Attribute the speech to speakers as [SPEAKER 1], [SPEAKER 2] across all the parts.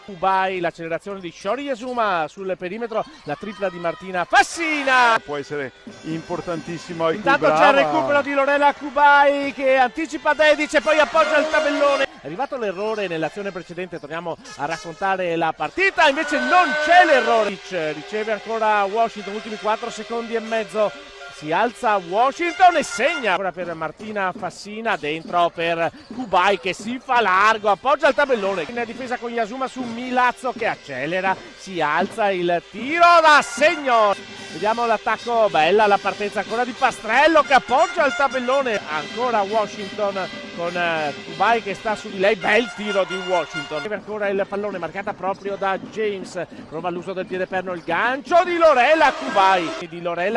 [SPEAKER 1] Kubai, l'accelerazione di Shori Yasuma sul perimetro, la tripla di Martina Fassina.
[SPEAKER 2] Può essere importantissimo.
[SPEAKER 1] Intanto c'è il recupero di Lorela Kubai che anticipa Dedic e poi appoggia il tabellone. È arrivato l'errore nell'azione precedente, torniamo a raccontare la partita, invece non c'è l'errore. Riceve ancora Washington, ultimi 4 secondi e mezzo. Si alza Washington e segna. Ora per Martina Fassina, dentro per Kubai che si fa largo, appoggia il tabellone. In difesa con Yasuma su Milazzo che accelera, si alza il tiro da segno. Vediamo l'attacco, bella la partenza ancora di Pastrello che appoggia il tabellone. Ancora Washington con Kubai che sta su di lei, bel tiro di Washington. Ancora il pallone marcata proprio da James, prova l'uso del piede perno, il gancio di Lorela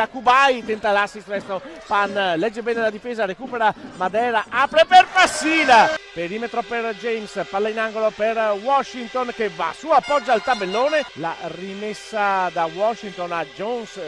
[SPEAKER 1] Kubai. Tenta l'assist, resto Pan legge bene la difesa, recupera Madera, apre per Fassina, perimetro per James, palla in angolo per Washington che va su, appoggia il tabellone, la rimessa da Washington a James,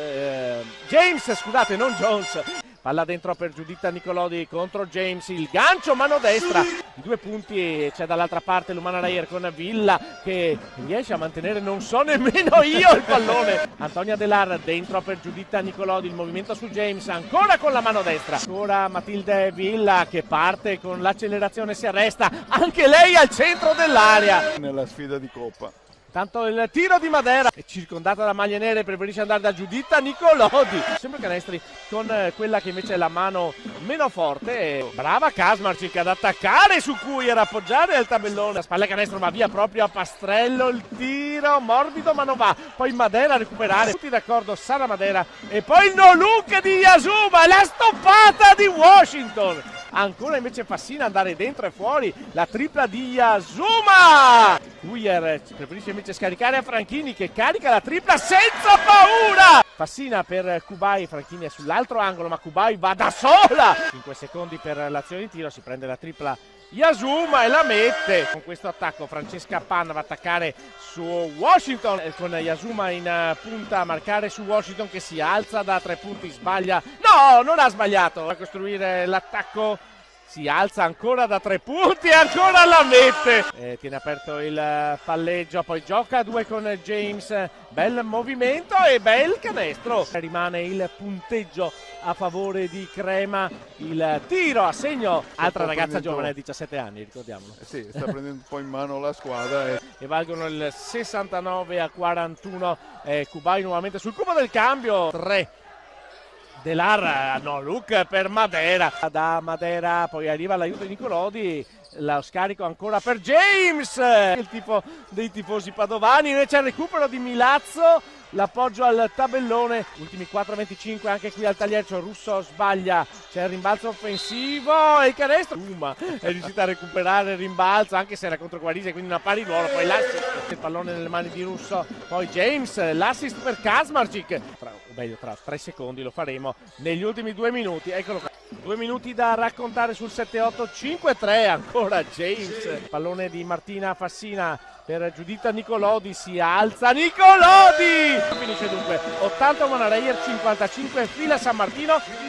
[SPEAKER 1] scusate, non Jones. Palla dentro per Giuditta Nicolodi contro James, il gancio, mano destra, i 2 punti, c'è dall'altra parte l'Umana Rayer con Villa che riesce a mantenere, non so nemmeno io, il pallone. Antonia Delar dentro per Giuditta Nicolodi, il movimento su James, ancora con la mano destra. Ancora Matilde Villa che parte con l'accelerazione, si arresta, anche lei al centro dell'area.
[SPEAKER 2] Nella sfida di Coppa.
[SPEAKER 1] Tanto il tiro di Madera è circondata da maglie nere, preferisce andare da Giuditta Nicolodi. Sempre canestri con quella che invece è la mano meno forte. Brava Kasmarczyk ad attaccare su cui era appoggiare il tabellone. La spalla canestro va via proprio a Pastrello, il tiro morbido ma non va. Poi Madera a recuperare. Tutti d'accordo, Sara Madera. E poi il no look di Yasuma, la stoppata di Washington. Ancora invece Fassina andare dentro e fuori, la tripla di Yasuma. Uyer preferisce invece scaricare a Franchini che carica la tripla senza paura. Fassina per Kubai, Franchini è sull'altro angolo ma Kubai va da sola. 5 secondi per l'azione di tiro, si prende la tripla Yasuma e la mette. Con questo attacco Francesca Pan va a attaccare su Washington con Yasuma in punta a marcare su Washington che si alza da 3 punti, sbaglia, no, non ha sbagliato a costruire l'attacco, si alza ancora da 3 punti e ancora la mette. Tiene aperto il palleggio, poi gioca a 2 con James, bel movimento e bel canestro. Rimane il punteggio a favore di Crema, il tiro a segno, altra ragazza giovane, 17 anni, ricordiamolo.
[SPEAKER 2] Sì, sta prendendo un po' in mano la squadra.
[SPEAKER 1] E valgono il 69-41, Kubai nuovamente sul cubo del cambio, 3. Delar, no look per Madera, da Madera poi arriva l'aiuto di Nicolodi, lo scarico ancora per James, il tifo dei tifosi padovani, invece il recupero di Milazzo, l'appoggio al tabellone, ultimi 4-25 anche qui al tagliercio, Russo sbaglia, c'è il rimbalzo offensivo e il canestro, Uma è riuscita a recuperare il rimbalzo anche se era contro Guarisi, quindi una pari ruolo, poi l'assist, il pallone nelle mani di Russo, poi James, l'assist per Kasmarczyk, tra 3 secondi lo faremo negli ultimi 2 minuti, eccolo qua. 2 minuti da raccontare sul 7-8, 5-3 ancora James, pallone di Martina Fassina per Giuditta Nicolodi, si alza Nicolodi, finisce dunque 80 Umana Rayer, 55 fila San Martino.